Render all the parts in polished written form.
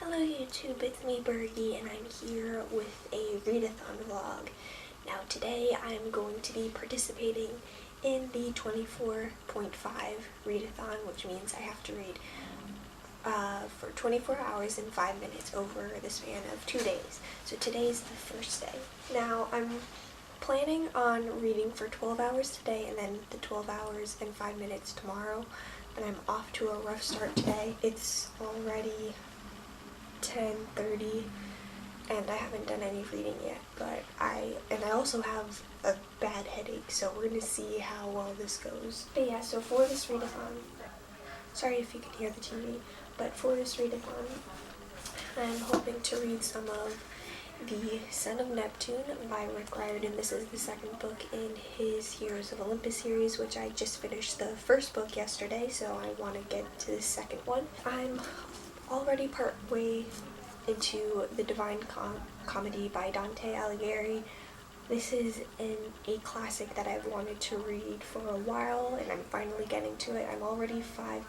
Hello YouTube, it's me Bergie, and I'm here with a readathon vlog. Now today I'm going to be participating in the 24.5 readathon, which means I have to read for 24 hours and 5 minutes over the span of 2 days. So today's the first day. Now I'm planning on reading for 12 hours today and then the 12 hours and 5 minutes tomorrow, but I'm off to a rough start today. It's already 10:30 and I haven't done any reading yet, but I also have a bad headache, so we're gonna see how well this goes. But yeah, so for this readathon, sorry if you can hear the TV, but for this readathon I'm hoping to read some of The Son of Neptune by Rick Riordan. This is the second book in his Heroes of Olympus series, which I just finished the first book yesterday, so I want to get to the second one. I'm already part way into The Divine Comedy by Dante Alighieri. This is a classic that I've wanted to read for a while, and I'm finally getting to it. I'm already 5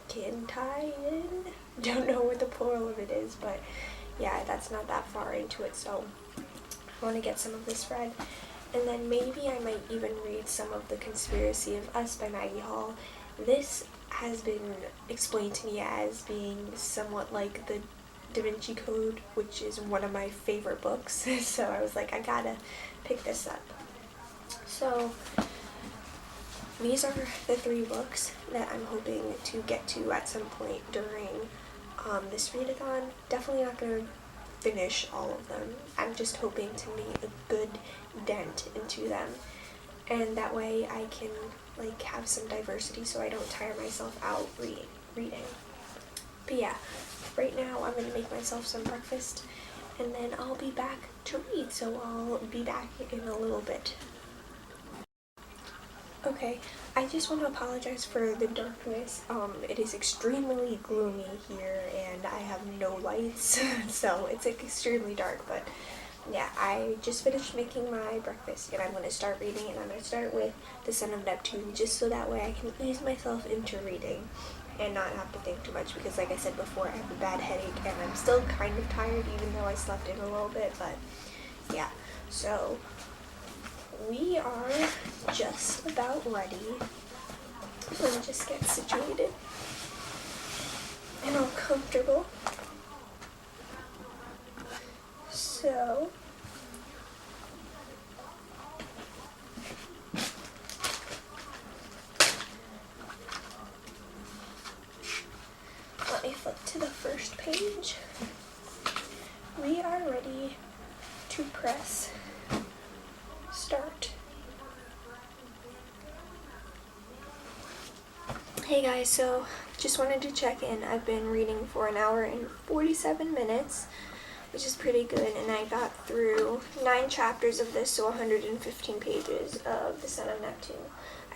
cantai in? Don't know what the plural of it is, but yeah, that's not that far into it, so I want to get some of this read. And then maybe I might even read some of The Conspiracy of Us by Maggie Hall. This has been explained to me as being somewhat like the Da Vinci Code, which is one of my favorite books, so I was like, I gotta pick this up. So these are the 3 books that I'm hoping to get to at some point during this readathon. Definitely not gonna finish all of them. I'm just hoping to make a good dent into them, and that way I can like have some diversity so I don't tire myself out reading. But yeah, right now I'm gonna make myself some breakfast and then I'll be back to read, so I'll be back in a little bit. Okay, I just want to apologize for the darkness. It is extremely gloomy here and I have no lights, so it's like extremely dark, but yeah, I just finished making my breakfast and I'm going to start reading, and I'm going to start with The Son of Neptune just so that way I can ease myself into reading and not have to think too much, because like I said before, I have a bad headache and I'm still kind of tired even though I slept in a little bit, but yeah, so we are just about ready. Let me just get situated and all comfortable. So let me flip to the first page. We are ready to press start. Hey guys, so just wanted to check in. I've been reading for an hour and 47 minutes, which is pretty good, and I got through 9 chapters of this, so 115 pages of The Son of Neptune.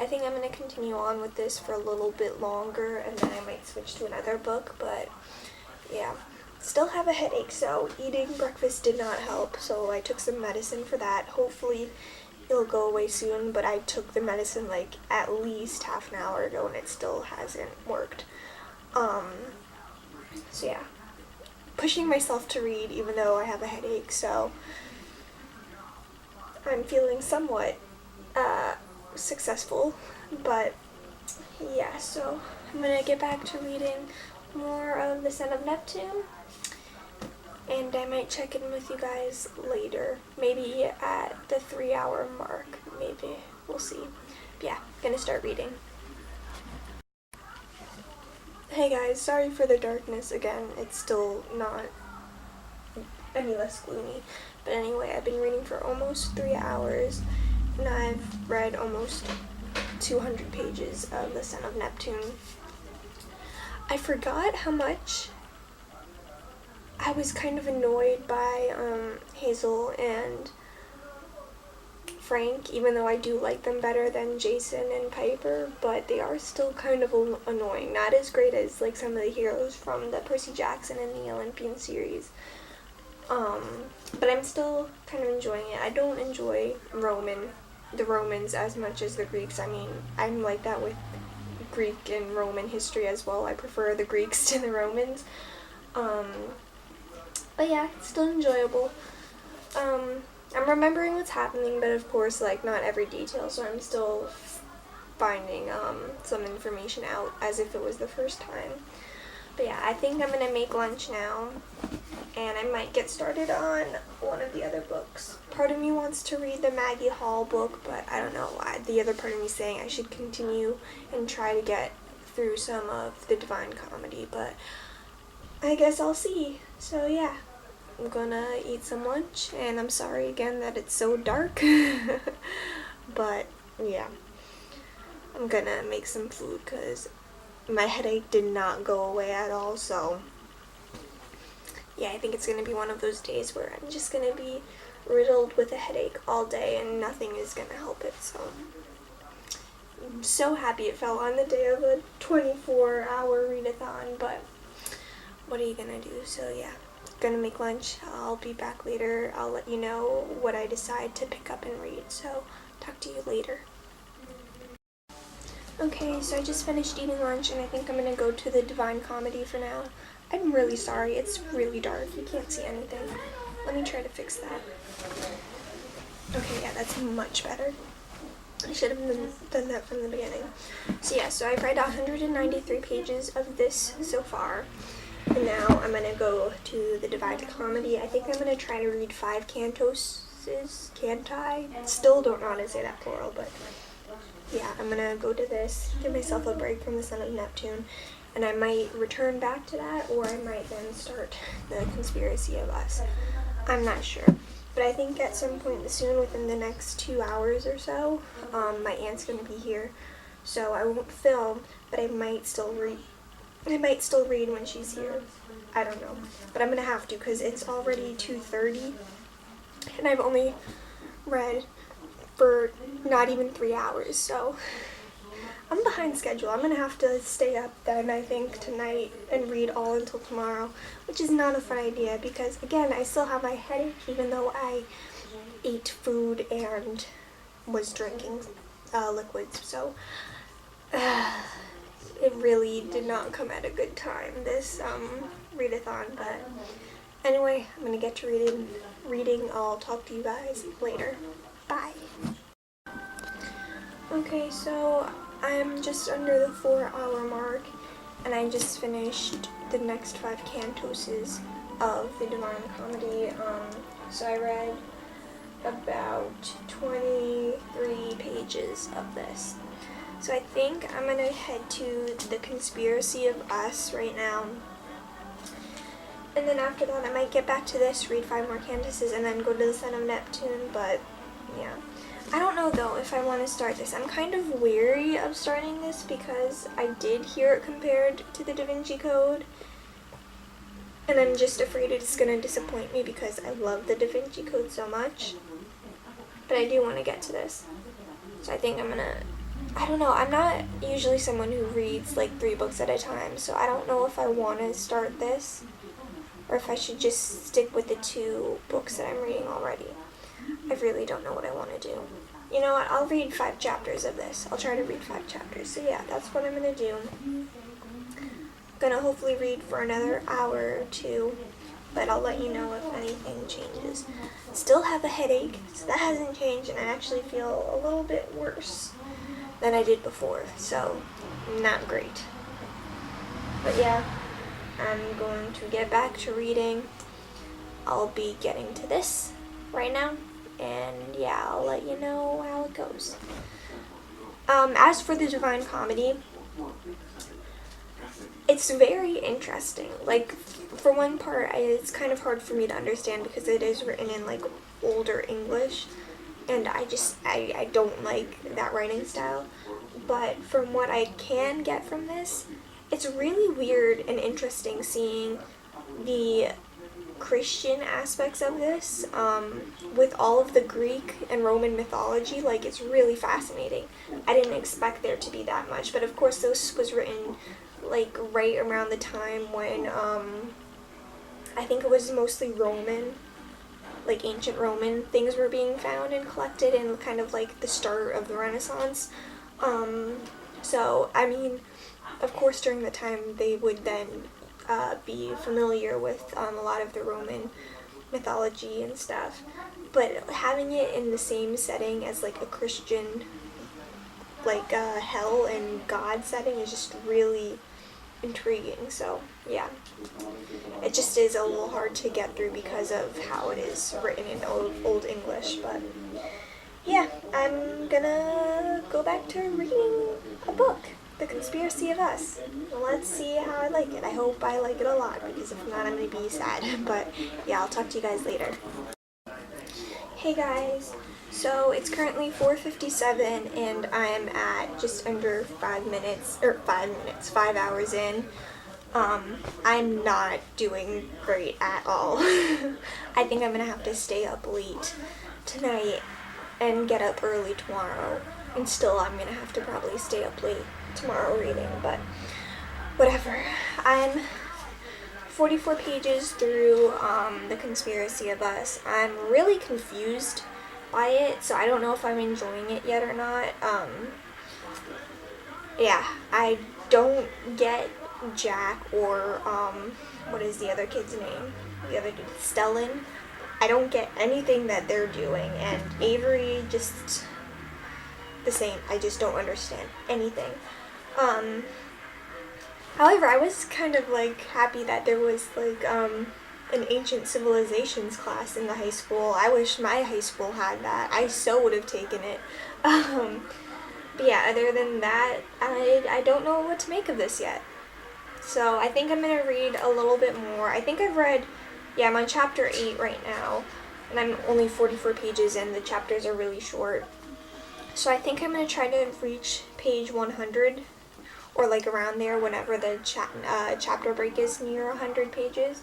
I think I'm going to continue on with this for a little bit longer, and then I might switch to another book, but yeah. Still have a headache, so eating breakfast did not help, so I took some medicine for that. Hopefully it'll go away soon, but I took the medicine like at least half an hour ago and it still hasn't worked. So yeah, pushing myself to read even though I have a headache, so I'm feeling somewhat successful, but yeah, so I'm gonna get back to reading more of The Son of Neptune, and I might check in with you guys later, maybe at the 3-hour mark, maybe, we'll see. But yeah, gonna start reading. Hey guys, sorry for the darkness again, it's still not any less gloomy, but anyway, I've been reading for almost 3 hours, and I've read almost 200 pages of The Son of Neptune. I forgot how much I was kind of annoyed by Hazel and Frank, even though I do like them better than Jason and Piper, but they are still kind of annoying. Not as great as like some of the heroes from the Percy Jackson and the Olympian series. But I'm still kind of enjoying it. I don't enjoy the Romans as much as the Greeks. I mean, I'm like that with Greek and Roman history as well. I prefer the Greeks to the Romans. But yeah, it's still enjoyable. I'm remembering what's happening, but of course, like, not every detail, so I'm still finding some information out as if it was the first time. But yeah, I think I'm gonna make lunch now, and I might get started on one of the other books. Part of me wants to read the Maggie Hall book, but I don't know why. The other part of me is saying I should continue and try to get through some of the Divine Comedy, but I guess I'll see. So yeah, I'm gonna eat some lunch, and I'm sorry again that it's so dark, but yeah, I'm gonna make some food because my headache did not go away at all. So yeah, I think it's gonna be one of those days where I'm just gonna be riddled with a headache all day and nothing is gonna help it. So I'm so happy it fell on the day of a 24-hour readathon, but what are you gonna do? So yeah, gonna make lunch. I'll be back later. I'll let you know what I decide to pick up and read. So talk to you later. Okay, so I just finished eating lunch and I think I'm gonna go to the Divine Comedy for now. I'm really sorry, it's really dark. You can't see anything. Let me try to fix that. Okay, yeah, that's much better. I should have done that from the beginning. So yeah, so I've read 193 pages of this so far. And now I'm gonna go to the Divine Comedy. I think I'm gonna try to read 5 canti. Still don't know how to say that plural, but yeah, I'm gonna go to this, give myself a break from the Son of Neptune, and I might return back to that, or I might then start the Conspiracy of Us. I'm not sure. But I think at some point soon, within the next 2 hours or so, my aunt's gonna be here, so I won't film, but I might still read. When she's here. I don't know, but I'm gonna have to because it's already 2:30, and I've only read for not even 3 hours, so I'm behind schedule. I'm gonna have to stay up then, I think, tonight and read all until tomorrow, which is not a fun idea because, again, I still have my headache even though I ate food and was drinking liquids, so it really did not come at a good time, this readathon, but anyway, I'm gonna get to reading. I'll talk to you guys later. Bye. Okay, so I'm just under the 4-hour mark, and I just finished the next 5 cantoses of the Divine Comedy. So I read about 23 pages of this. So I think I'm gonna head to the Conspiracy of Us right now. And then after that, I might get back to this, read 5 more canvases, and then go to the Son of Neptune, but yeah. I don't know though if I want to start this. I'm kind of wary of starting this because I did hear it compared to the Da Vinci Code. And I'm just afraid it's gonna disappoint me because I love the Da Vinci Code so much. But I do want to get to this. So I think I don't know, I'm not usually someone who reads like 3 books at a time, so I don't know if I want to start this or if I should just stick with the 2 books that I'm reading already. I really don't know what I want to do. You know what, I'll read 5 chapters of this. I'll try to read 5 chapters. So yeah, that's what I'm going to do. I'm going to hopefully read for another hour or 2, but I'll let you know if anything changes. Still have a headache, so that hasn't changed, and I actually feel a little bit worse than I did before, so not great. But yeah, I'm going to get back to reading. I'll be getting to this right now, and yeah, I'll let you know how it goes. As for the Divine Comedy, it's very interesting. Like, for one part, it's kind of hard for me to understand because it is written in like older English, and I don't like that writing style. But from what I can get from this, it's really weird and interesting seeing the Christian aspects of this with all of the Greek and Roman mythology. Like, it's really fascinating. I didn't expect there to be that much, but of course this was written like right around the time when I think it was mostly Roman, like ancient Roman things were being found and collected, and kind of like the start of the Renaissance. So I mean, of course during the time they would then be familiar with a lot of the Roman mythology and stuff, but having it in the same setting as like a Christian, like hell and God setting is just really intriguing. So yeah, it just is a little hard to get through because of how it is written in old English, but yeah, I'm gonna go back to reading a book, The Conspiracy of Us. Let's see how I like it. I hope I like it a lot, because if not, I'm gonna be sad. But yeah, I'll talk to you guys later. Hey guys, so it's currently 4:57 and I'm at just under 5 hours in. I'm not doing great at all. I think I'm gonna have to stay up late tonight and get up early tomorrow. And still, I'm gonna have to probably stay up late tomorrow reading, but whatever. I'm 44 pages through The Conspiracy of Us. I'm really confused by it, so I don't know if I'm enjoying it yet or not. Yeah, I don't get Jack or, what is the other kid's name? The other dude, Stellan. I don't get anything that they're doing, and Avery just the same. I just don't understand anything. However, I was kind of like happy that there was like an ancient civilizations class in the high school. I wish my high school had that. I so would have taken it. But yeah, other than that, I don't know what to make of this yet. So I think I'm gonna read a little bit more. I think I've read, yeah, I'm on chapter 8 right now, and I'm only 44 pages in. The chapters are really short. So I think I'm gonna try to reach page 100, or like around there whenever the chapter break is near 100 pages.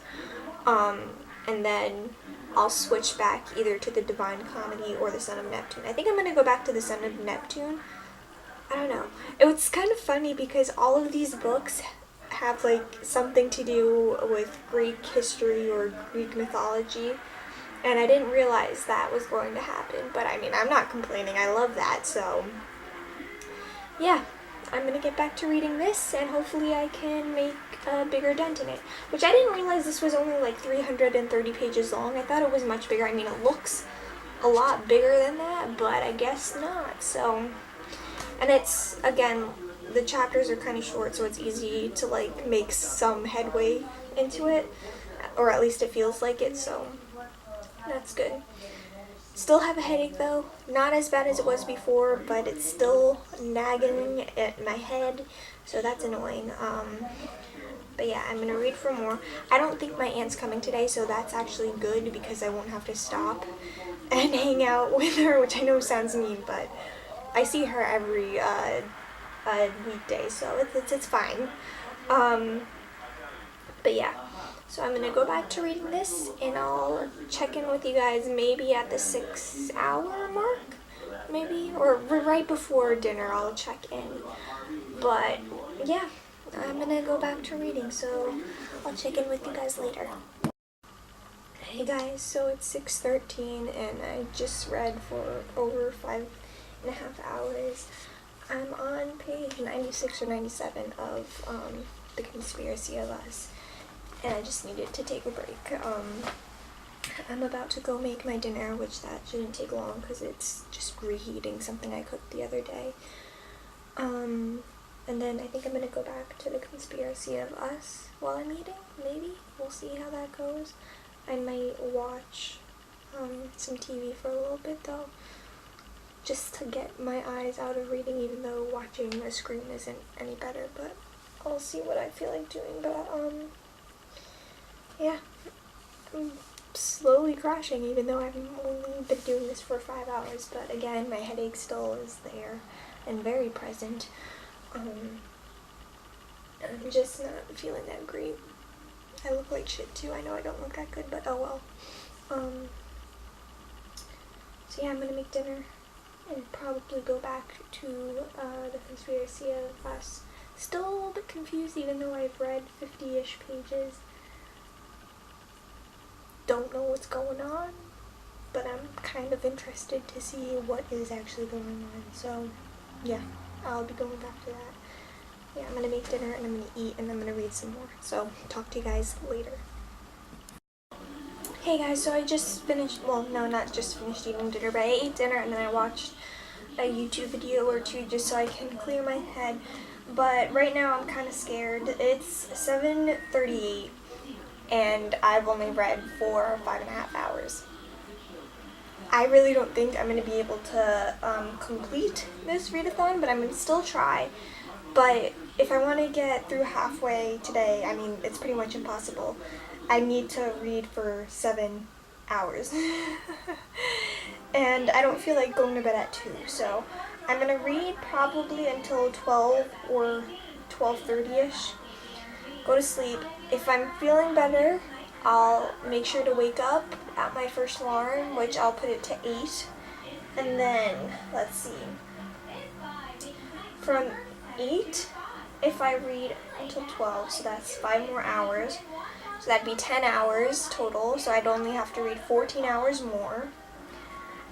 And then I'll switch back either to the Divine Comedy or the Son of Neptune. I think I'm gonna go back to the Son of Neptune. I don't know. It was kind of funny because all of these books have like something to do with Greek history or Greek mythology, and I didn't realize that was going to happen. But I mean, I'm not complaining. I love that. So yeah, I'm gonna get back to reading this, and hopefully I can make a bigger dent in it. Which I didn't realize this was only like 330 pages long. I thought it was much bigger. I mean, it looks a lot bigger than that, but I guess not. So, and it's, again, the chapters are kind of short, so it's easy to like make some headway into it, or at least it feels like it, so that's good. Still have a headache though, not as bad as it was before, but it's still nagging at my head, so that's annoying. But yeah, I'm gonna read for more. I don't think my aunt's coming today, so that's actually good because I won't have to stop and hang out with her, which I know sounds mean, but I see her every weekday, so it's fine. But yeah, so I'm gonna go back to reading this, and I'll check in with you guys maybe at the 6-hour mark, maybe, or right before dinner I'll check in. But yeah, I'm gonna go back to reading, so I'll check in with you guys later. Hey guys, so it's 6:13 and I just read for over 5.5 hours. I'm on page 96 or 97 of The Conspiracy of Us, and I just needed to take a break. I'm about to go make my dinner, which that shouldn't take long because it's just reheating something I cooked the other day. And then I think I'm going to go back to The Conspiracy of Us while I'm eating, maybe. We'll see how that goes. I might watch some TV for a little bit though, just to get my eyes out of reading, even though watching a screen isn't any better, but I'll see what I feel like doing. But yeah, I'm slowly crashing, even though I've only been doing this for 5 hours, but again, my headache still is there and very present. I'm just not feeling that great. I look like shit too. I know I don't look that good, but oh well. So yeah, I'm gonna make dinner and probably go back to The Conspiracy of Us. Still a little bit confused, even though I've read 50-ish pages. Don't know what's going on, but I'm kind of interested to see what is actually going on. So yeah, I'll be going back to that yeah, I'm gonna make dinner and I'm gonna eat and I'm gonna read some more. So talk to you guys later. Hey guys, so I just finished, well, no, not just finished eating dinner, but I ate dinner and then I watched a YouTube video or two just so I can clear my head. But right now I'm kind of scared. It's 7:38 and I've only read for 5.5 hours. I really don't think I'm going to be able to complete this readathon, but I'm going to still try. But if I want to get through halfway today, I mean, it's pretty much impossible. I need to read for 7 hours. And I don't feel like going to bed at 2, so I'm going to read probably until 12 or 12:30ish. Go to sleep. If I'm feeling better, I'll make sure to wake up at my first alarm, which I'll put it to 8. And then, let's see, from 8, if I read until 12, so that's 5 more hours. So that'd be 10 hours total, so I'd only have to read 14 hours more.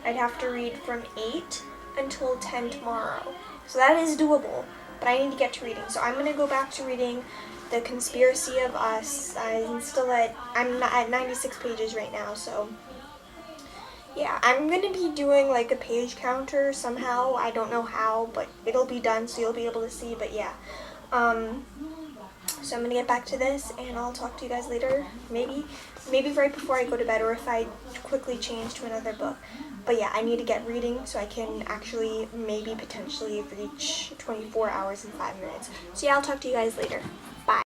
I'd have to read from 8 until 10 tomorrow. So that is doable, but I need to get to reading. So I'm going to go back to reading The Conspiracy of Us. I'm at 96 pages right now, so yeah, I'm going to be doing like a page counter somehow. I don't know how, but it'll be done so you'll be able to see, but yeah. So I'm going to get back to this and I'll talk to you guys later, maybe right before I go to bed, or if I quickly change to another book. But yeah, I need to get reading so I can actually maybe potentially reach 24 hours and 5 minutes. So yeah, I'll talk to you guys later. Bye.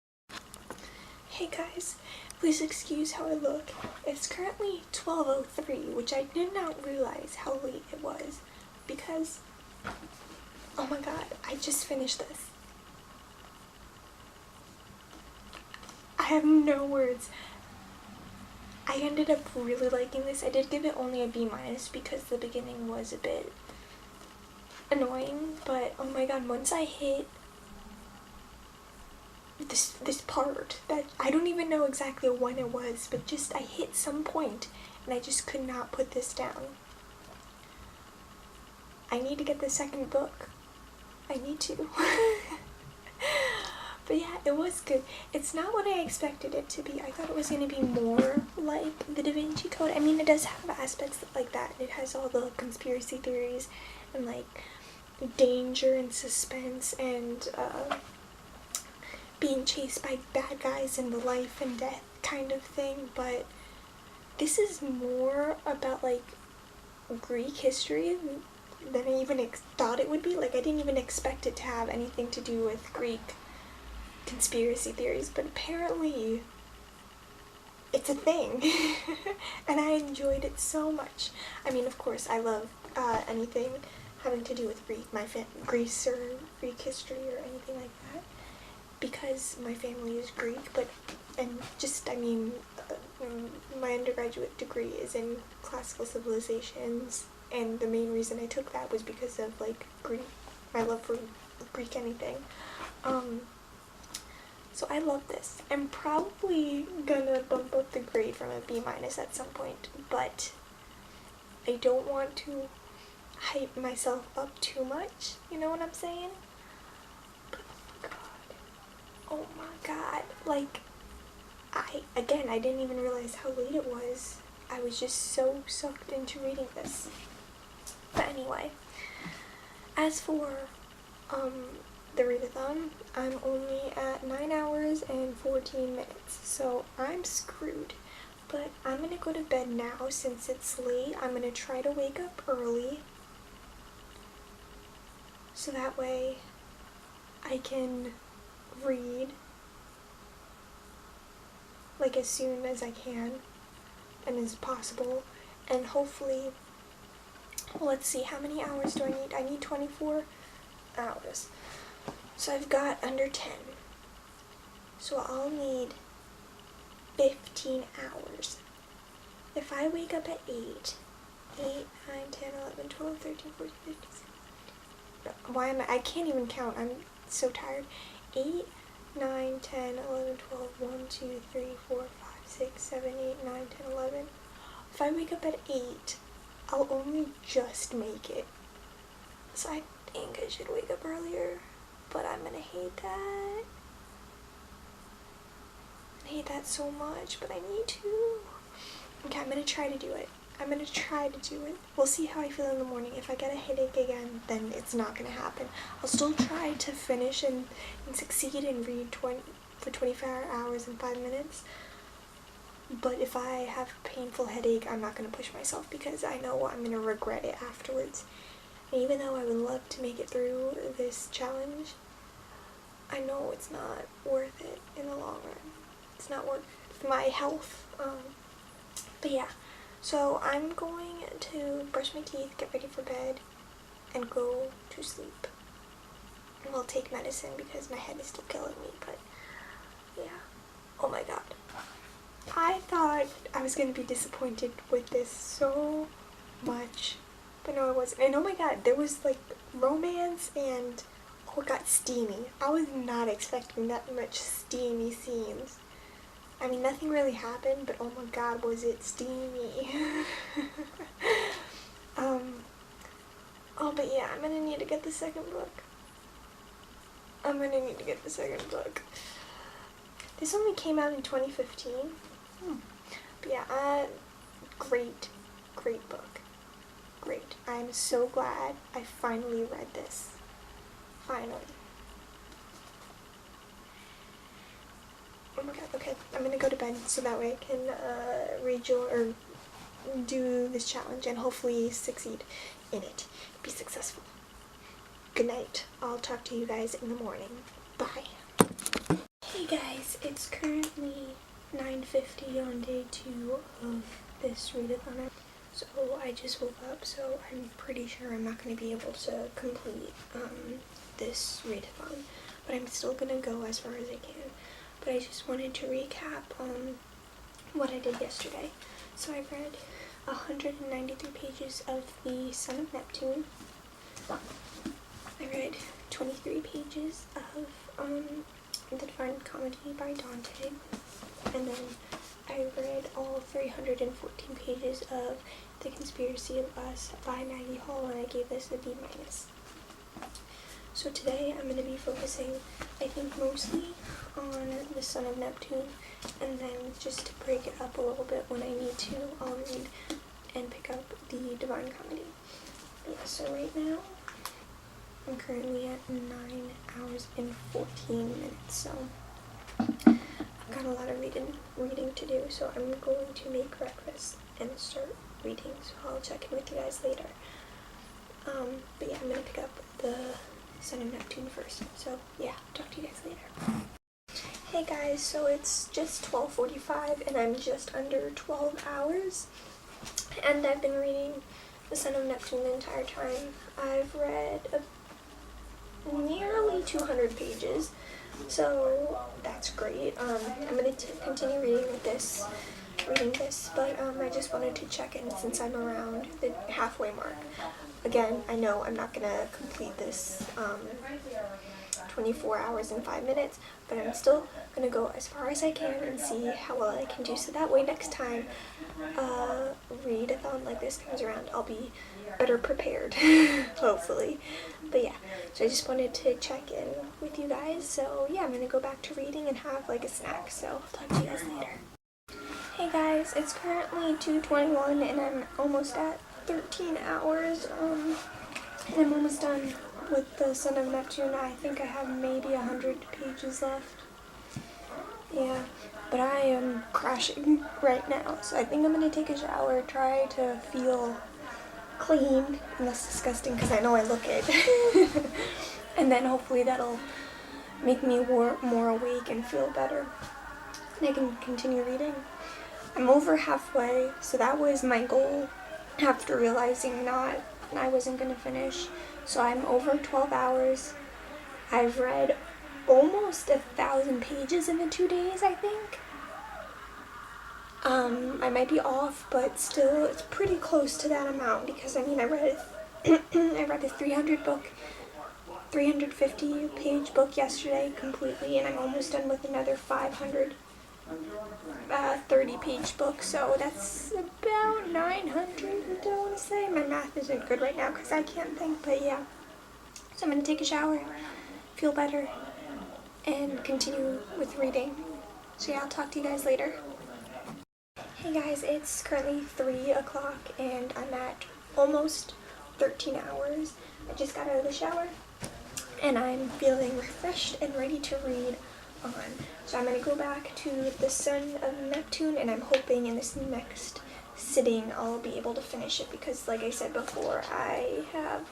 Hey guys, please excuse how I look. It's currently 12:03, which I did not realize how late it was because, oh my god, I just finished this. I have no words. I ended up really liking this. I did give it only a B- because the beginning was a bit annoying, but oh my god, once I hit this part that I don't even know exactly when it was, but just I hit some point and I just could not put this down. I need to get the second book. I need to. But yeah, it was good. It's not what I expected it to be. I thought it was going to be more like the Da Vinci Code. I mean, it does have aspects like that. It has all the conspiracy theories and like danger and suspense and being chased by bad guys and the life and death kind of thing. But this is more about like Greek history than I even thought it would be. Like, I didn't even expect it to have anything to do with Greek conspiracy theories, but apparently it's a thing. And I enjoyed it so much. I mean, of course, I love anything having to do with Greece or Greek history or anything like that, because my family is Greek, my undergraduate degree is in classical civilizations, and the main reason I took that was because of like my love for Greek anything. So I love this. I'm probably gonna bump up the grade from a B- at some point, but I don't want to hype myself up too much, you know what I'm saying? But oh my god, like, I didn't even realize how late it was. I was just so sucked into reading this. But anyway, as for, the readathon, I'm only at 9 hours and 14 minutes, so I'm screwed. But I'm gonna go to bed now since it's late. I'm gonna try to wake up early, so that way I can read like as soon as I can and as possible, and hopefully, well, let's see, how many hours do I need? I need 24 hours. So I've got under 10. So I'll need 15 hours. If I wake up at 8, 9, 10, 11, 12, 13, 14, 15, 16. I can't even count. I'm so tired. 8, 9, 10, 11, 12, 1, 2, 3, 4, 5, 6, 7, 8, 9, 10, 11. If I wake up at 8, I'll only just make it. So I think I should wake up earlier. but I'm gonna hate that. I hate that so much, but I need to. Okay, I'm gonna try to do it. We'll see how I feel in the morning. If I get a headache again, then it's not gonna happen. I'll still try to finish and succeed and read for 24 hours and 5 minutes. But if I have a painful headache, I'm not gonna push myself because I know I'm gonna regret it afterwards. And even though I would love to make it through this challenge, I know it's not worth it in the long run. It's not worth my health. But yeah. So I'm going to brush my teeth, get ready for bed, and go to sleep. And I'll take medicine because my head is still killing me, but yeah. Oh my god. I thought I was going to be disappointed with this so much, but no I wasn't. And oh my god, there was like romance and oh it got steamy. I was not expecting that much steamy scenes. I mean, nothing really happened, but oh my god, was it steamy. Oh, but yeah, I'm gonna need to get the second book. This only came out in 2015. But yeah, great book. Great. I'm so glad I finally read this. Finally. Oh my god, okay, I'm gonna go to bed so that way I can do this challenge and hopefully succeed in it. Be successful. Good night. I'll talk to you guys in the morning. Bye. Hey guys, it's currently 9:50 on day 2 of this readathon. So I just woke up, so I'm pretty sure I'm not going to be able to complete this readathon, but I'm still going to go as far as I can. But I just wanted to recap on what I did yesterday. So I read 193 pages of The Son of Neptune. I read 23 pages of The Divine Comedy by Dante. And then I read all 314 pages of The Conspiracy of Us by Maggie Hall, and I gave this a B-. So today I'm going to be focusing, I think, mostly on The Son of Neptune, and then just to break it up a little bit when I need to, I'll read and pick up The Divine Comedy. Yeah, so right now, I'm currently at 9 hours and 14 minutes, so I've got a lot of reading to do, so I'm going to make breakfast and start reading, so I'll check in with you guys later. But yeah, I'm going to pick up The Son of Neptune first, so yeah, talk to you guys later. Hey guys, so it's just 12:45 and I'm just under 12 hours, and I've been reading The Son of Neptune the entire time. I've read nearly 200 pages, so that's great. I'm going to continue reading this, but I just wanted to check in since I'm around the halfway mark. Again, I know I'm not going to complete this 24 hours and 5 minutes, but I'm still going to go as far as I can and see how well I can do, so that way next time readathon like this comes around, I'll be better prepared, hopefully. But yeah, so I just wanted to check in with you guys, so yeah, I'm going to go back to reading and have like a snack, so I'll talk to you guys later. Hey guys, it's currently 2:21 and I'm almost at 13 hours, and I'm almost done with The Son of Neptune. I think I have maybe 100 pages left. Yeah, but I am crashing right now, so I think I'm going to take a shower, try to feel clean, and that's disgusting because I know I look it. And then hopefully that'll make me more awake and feel better, and I can continue reading. I'm over halfway, so that was my goal after realizing I wasn't going to finish. So I'm over 12 hours. I've read almost 1,000 pages in the 2 days, I think. I might be off, but still it's pretty close to that amount because I mean I read a 350 page book yesterday completely, and I'm almost done with another 530 page book, so that's about 900, I want to say. My math isn't good right now because I can't think, but yeah. So I'm going to take a shower feel better and continue with reading. So yeah, I'll talk to you guys later. Hey guys, it's currently 3 o'clock and I'm at almost 13 hours. I just got out of the shower and I'm feeling refreshed and ready to read on. So I'm going to go back to the Son of Neptune, and I'm hoping in this next sitting I'll be able to finish it because, like I said before, I have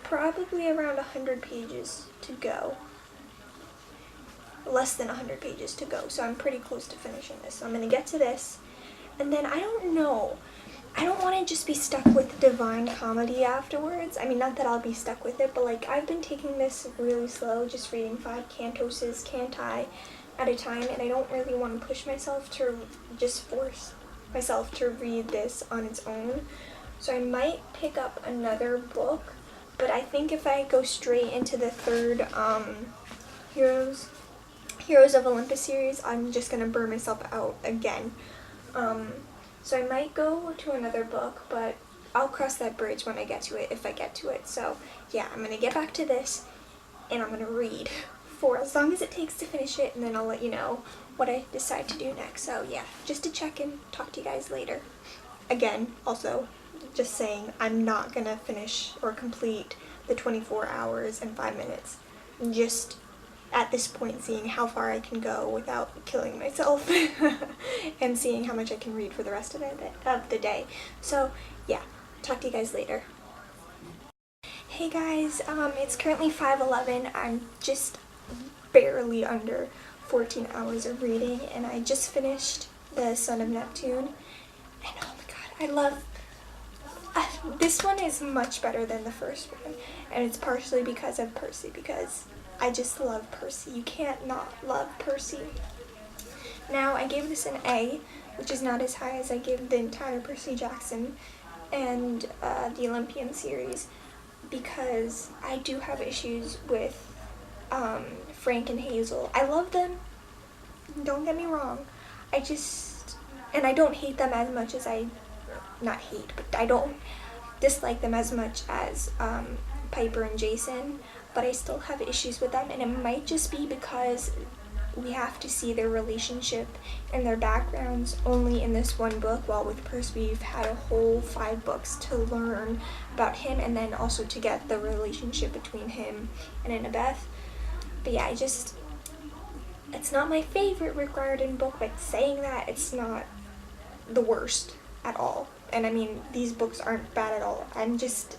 probably around 100 pages to go. Less than 100 pages to go, so I'm pretty close to finishing this. So I'm going to get to this, and then I don't know. I don't want to just be stuck with Divine Comedy afterwards. I mean, not that I'll be stuck with it, but like I've been taking this really slow, just reading 5 canti at a time, and I don't really want to push myself to just force myself to read this on its own. So I might pick up another book, but I think if I go straight into the third Heroes of Olympus series, I'm just going to burn myself out again. So I might go to another book, but I'll cross that bridge when I get to it, if I get to it. So yeah, I'm going to get back to this, and I'm going to read for as long as it takes to finish it, and then I'll let you know what I decide to do next. So yeah, just to check in, talk to you guys later. Again, also, just saying, I'm not going to finish or complete the 24 hours and 5 minutes. I'm just at this point seeing how far I can go without killing myself and seeing how much I can read for the rest of the day. So yeah, talk to you guys later. Hey guys, it's currently 5:11. I'm just barely under 14 hours of reading, and I just finished the Son of Neptune, and oh my god, I love this one is much better than the first one, and it's partially because of Percy, because I just love Percy. You can't not love Percy. Now, I gave this an A, which is not as high as I gave the entire Percy Jackson and the Olympian series, because I do have issues with Frank and Hazel. I love them, don't get me wrong. And I don't hate them as much as not hate, but I don't dislike them as much as Piper and Jason, but I still have issues with them, and it might just be because we have to see their relationship and their backgrounds only in this one book, while with Percy we've had a whole 5 books to learn about him, and then also to get the relationship between him and Annabeth. But yeah, it's not my favorite Rick Riordan book, but saying that, it's not the worst at all. And I mean, these books aren't bad at all. I'm just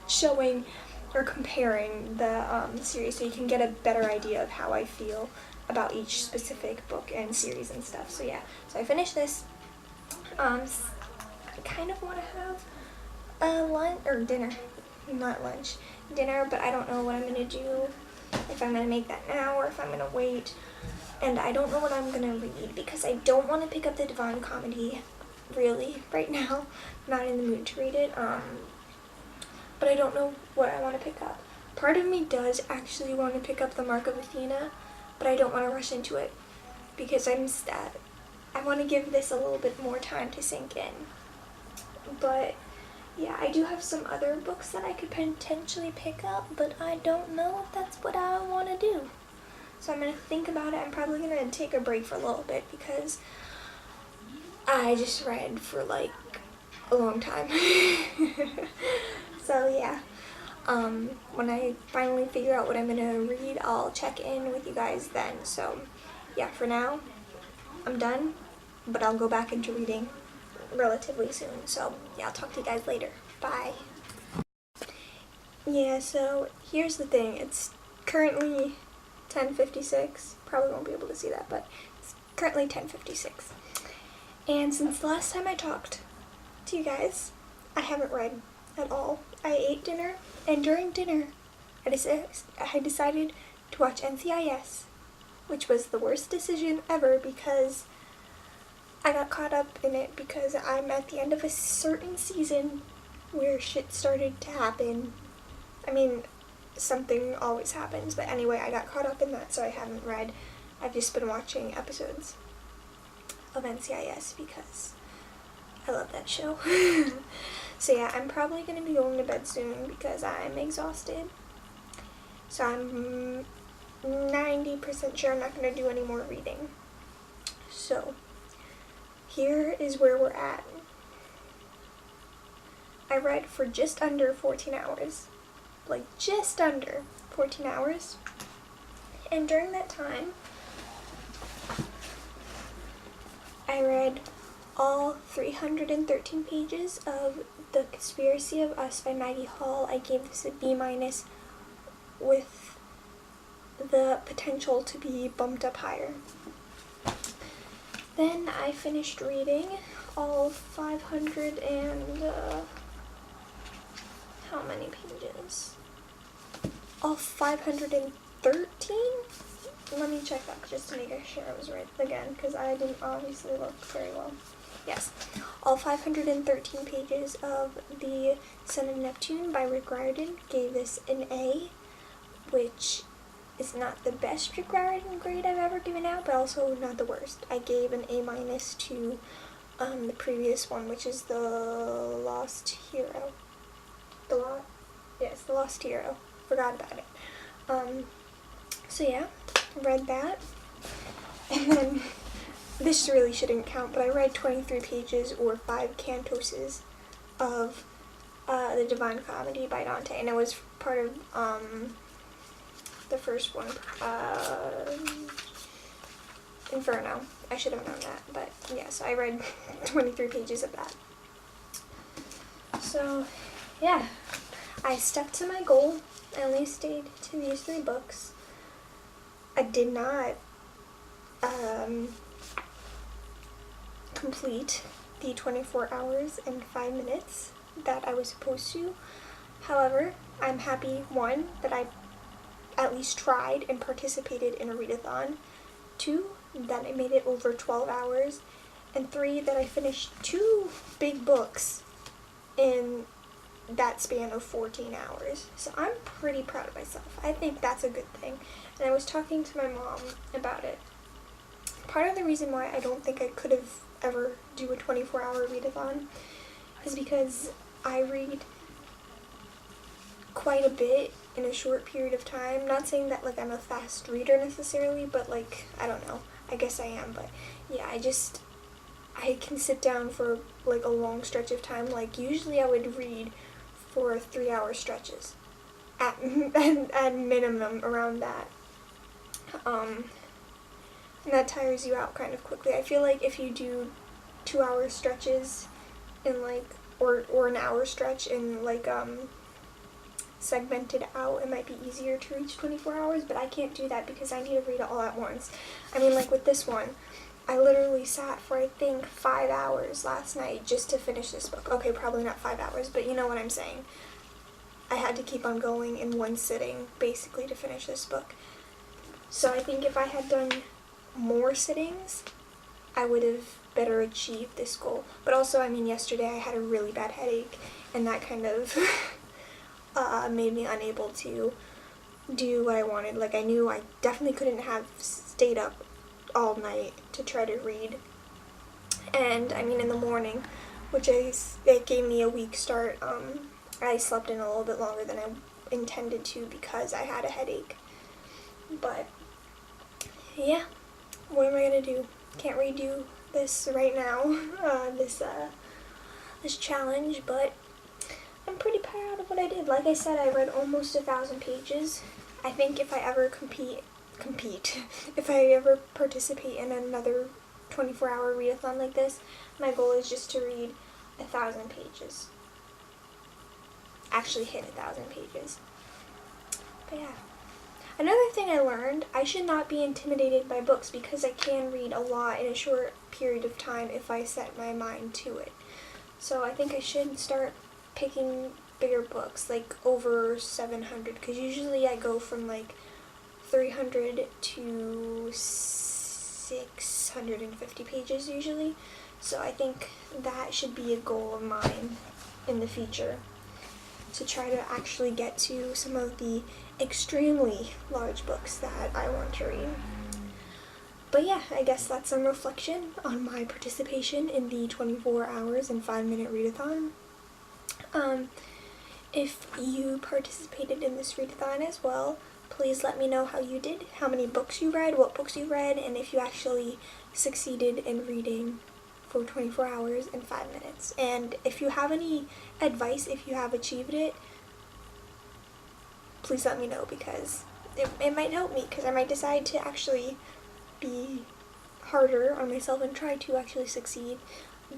showing or comparing the series so you can get a better idea of how I feel about each specific book and series and stuff. So yeah, so I finished this. I kind of want to have a lunch or dinner, not lunch, dinner, but I don't know what I'm gonna do, if I'm gonna make that now or if I'm gonna wait. And I don't know what I'm gonna read because I don't want to pick up the Divine Comedy really right now. I'm not in the mood to read it. But I don't know what I want to pick up. Part of me does actually want to pick up the Mark of Athena, but I don't want to rush into it because I want to give this a little bit more time to sink in. But yeah, I do have some other books that I could potentially pick up, but I don't know if that's what I want to do. So I'm going to think about it. I'm probably going to take a break for a little bit because I just read for like a long time. So yeah, when I finally figure out what I'm gonna read, I'll check in with you guys then. So yeah, for now, I'm done, but I'll go back into reading relatively soon. So yeah, I'll talk to you guys later. Bye. Yeah, so here's the thing. It's currently 10:56. Probably won't be able to see that, but it's currently 10:56. And since the last time I talked to you guys, I haven't read at all. I ate dinner, and during dinner, I decided to watch NCIS, which was the worst decision ever because I got caught up in it because I'm at the end of a certain season where shit started to happen. I mean, something always happens, but anyway, I got caught up in that, so I haven't read. I've just been watching episodes of NCIS because I love that show. So yeah, I'm probably going to be going to bed soon because I'm exhausted. So I'm 90% sure I'm not going to do any more reading. So here is where we're at. I read for just under 14 hours. Like just under 14 hours. And during that time, I read all 313 pages of The Conspiracy of Us by Maggie Hall. I gave this a B- with the potential to be bumped up higher. Then I finished reading all 500 and, how many pages? All 513? Let me check that just to make sure I was right again, because I didn't obviously look very well. Yes, all 513 pages of The Son of Neptune by Rick Riordan. Gave this an A, which is not the best Rick Riordan grade I've ever given out, but also not the worst. I gave an A- to the previous one, which is The Lost Hero. The Lost Hero. Forgot about it. So yeah, read that. And then, this really shouldn't count, but I read 23 pages or 5 cantoses of The Divine Comedy by Dante, and it was part of the first one, Inferno. I should have known that, but yes, I read 23 pages of that. So, yeah, I stuck to my goal. I only stayed to these 3 books. I did not complete the 24 hours and 5 minutes that I was supposed to. However, I'm happy, 1, that I at least tried and participated in a readathon, 2, that I made it over 12 hours, and 3, that I finished 2 big books in that span of 14 hours. So I'm pretty proud of myself. I think that's a good thing. And I was talking to my mom about it. Part of the reason why I don't think I could have ever do a 24-hour readathon is because I read quite a bit in a short period of time. Not saying that like I'm a fast reader necessarily, but like, I don't know. I guess I am, but yeah, I can sit down for like a long stretch of time. Like usually I would read for 3-hour stretches at minimum, around that. And that tires you out kind of quickly. I feel like if you do 2-hour stretches in like, or an hour stretch in like segmented out, it might be easier to reach 24 hours, but I can't do that because I need to read it all at once. I mean, like with this one, I literally sat for I think 5 hours last night just to finish this book. Okay, probably not 5 hours, but you know what I'm saying. I had to keep on going in one sitting basically to finish this book. So I think if I had done more sittings, I would have better achieved this goal. But also, I mean, yesterday I had a really bad headache, and that kind of made me unable to do what I wanted. Like, I knew I definitely couldn't have stayed up all night to try to read. And, I mean, in the morning, which it gave me a weak start, I slept in a little bit longer than I intended to because I had a headache. But, yeah, what am I going to do? Can't redo this right now, this challenge, but I'm pretty proud of what I did. Like I said, I read almost 1,000 pages. I think if I ever if I ever participate in another 24-hour readathon like this, my goal is just to read 1,000 pages. Actually hit 1,000 pages. But yeah. Another thing I learned, I should not be intimidated by books because I can read a lot in a short period of time if I set my mind to it. So I think I should start picking bigger books, like over 700, because usually I go from like 300 to 650 pages usually. So I think that should be a goal of mine in the future, to try to actually get to some of the extremely large books that I want to read. But yeah, I guess that's some reflection on my participation in the 24 hours and 5-minute readathon. If you participated in this readathon as well, please let me know how you did, how many books you read, what books you read, and if you actually succeeded in reading for 24 hours and 5 minutes. And if you have any advice, if you have achieved it, please let me know, because it might help me, because I might decide to actually be harder on myself and try to actually succeed.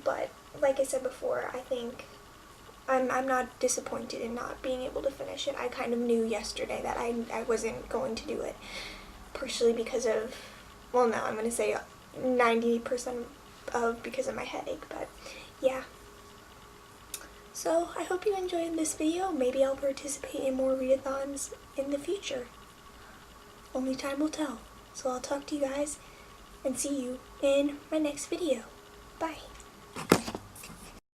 But like I said before, I think I'm not disappointed in not being able to finish it. I kind of knew yesterday that I wasn't going to do it, partially because of, well, no, I'm going to say 90% of because of my headache, but yeah. So I hope you enjoyed this video. Maybe I'll participate in more readathons in the future. Only time will tell. So I'll talk to you guys and see you in my next video. Bye.